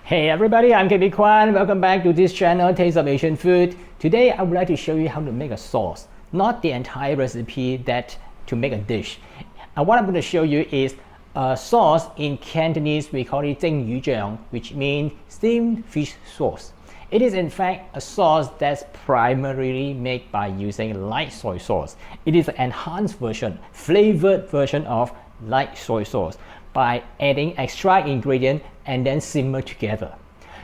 Hey everybody, I'm KB Kwan. Welcome back to this channel, Taste of Asian Food. Today I would like to show you how to make a sauce, not the entire recipe to make a dish. And what I'm going to show you is a sauce. In Cantonese we call it 蒸鱼豉油, which means steamed fish sauce. It is in fact a sauce that's primarily made by using light soy sauce. It is an enhanced version, flavored version of light soy sauce by adding extra ingredient and then simmer together.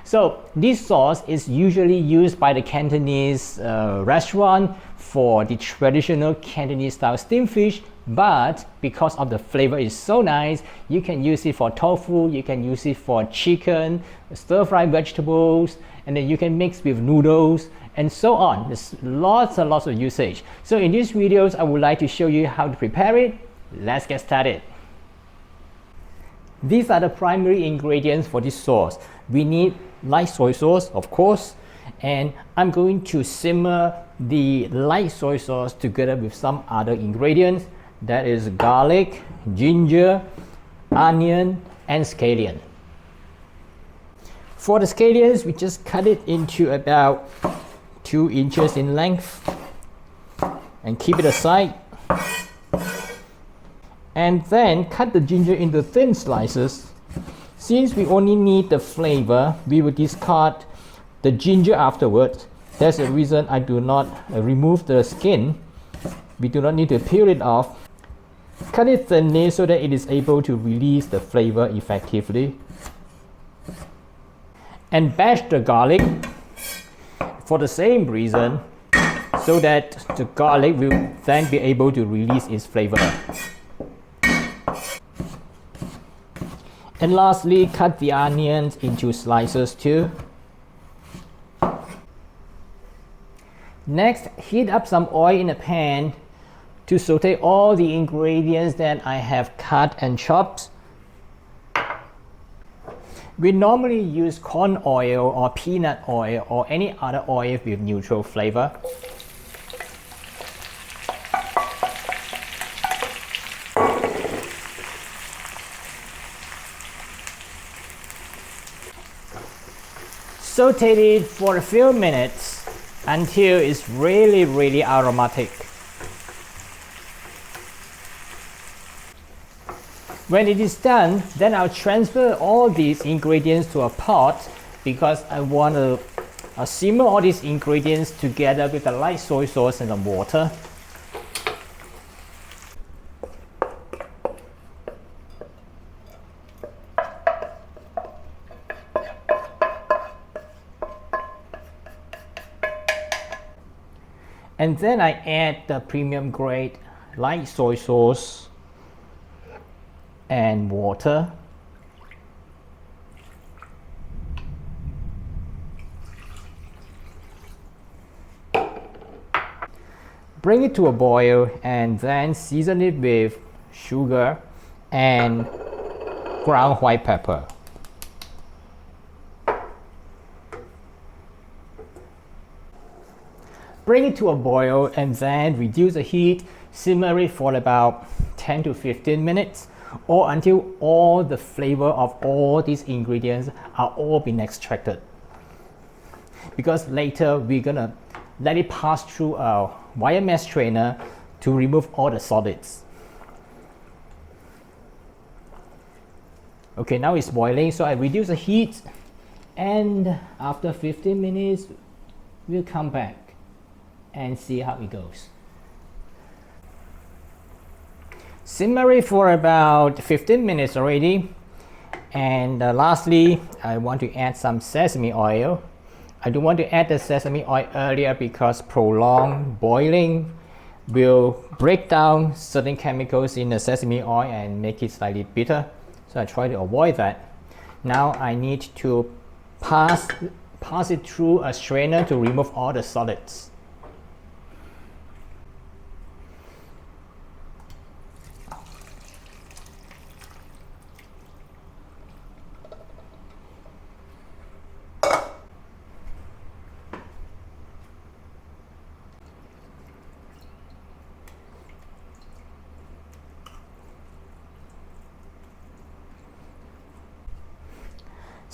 So this sauce is usually used by the Cantonese restaurant for the traditional Cantonese style steamed fish, but because of the flavor is so nice, you can use it for tofu, you can use it for chicken, stir-fried vegetables, and then you can mix with noodles and so on. There's lots and lots of usage. So in these videos, I would like to show you how to prepare it. Let's get started. These are the primary ingredients for this sauce. We need light soy sauce, of course, and I'm going to simmer the light soy sauce together with some other ingredients. That is garlic, ginger, onion, and scallion. For the scallions, we just cut it into about 2 inches in length and keep it aside. And then cut the ginger into thin slices. Since we only need the flavor, we will discard the ginger afterwards. That's the reason I do not remove the skin. We do not need to peel it off. Cut it thinly so that it is able to release the flavor effectively. And bash the garlic for the same reason, so that the garlic will then be able to release its flavor. And lastly, cut the onions into slices too. Next, heat up some oil in a pan to saute all the ingredients that I have cut and chopped. We normally use corn oil or peanut oil or any other oil with neutral flavor. Saute it for a few minutes until it's really aromatic. When it is done, then I'll transfer all these ingredients to a pot because I want to simmer all these ingredients together with the light soy sauce and the water. And then I add the premium grade light soy sauce and water. Bring it to a boil and then season it with sugar and ground white pepper. Bring it to a boil and then reduce the heat, simmer it for about 10 to 15 minutes or until all the flavor of all these ingredients are all been extracted. Because later we're gonna let it pass through a wire mesh strainer to remove all the solids. Okay, now it's boiling, so I reduce the heat, and after 15 minutes we'll come back and see how it goes. Simmer it for about 15 minutes already. And lastly, I want to add some sesame oil. I don't want to add the sesame oil earlier because prolonged boiling will break down certain chemicals in the sesame oil and make it slightly bitter. So I try to avoid that. Now I need to pass it through a strainer to remove all the solids.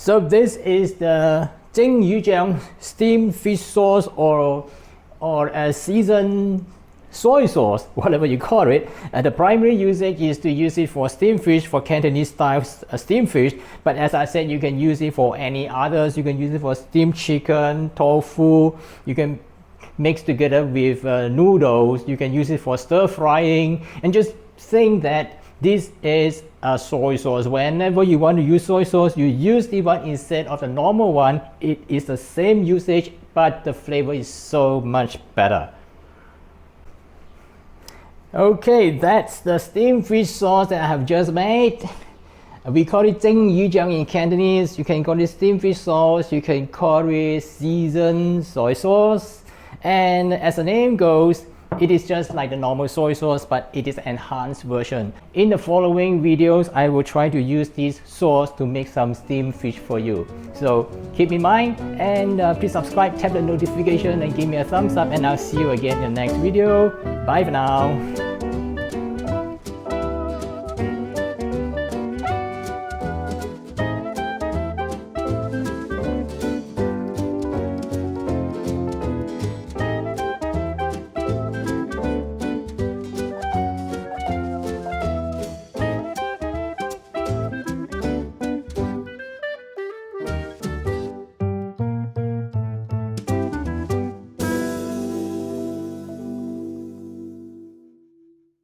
So this is the 蒸鱼酱 steamed fish sauce or a seasoned soy sauce, whatever you call it. The primary usage is to use it for steamed fish, for Cantonese-style steamed fish. But as I said, you can use it for any others. You can use it for steamed chicken, tofu. You can mix together with noodles. You can use it for stir frying. And just think that this is a soy sauce. Whenever you want to use soy sauce, you use the one instead of the normal one. It is the same usage, but the flavor is so much better. Okay, that's the steamed fish sauce that I have just made. We call it 蒸鱼酱 in Cantonese. You can call it steamed fish sauce. You can call it seasoned soy sauce. And as the name goes, it is just like the normal soy sauce, but it is an enhanced version. In the following videos, I will try to use this sauce to make some steamed fish for you. So keep in mind, and please subscribe, tap the notification, and give me a thumbs up, and I'll see you again in the next video. Bye for now.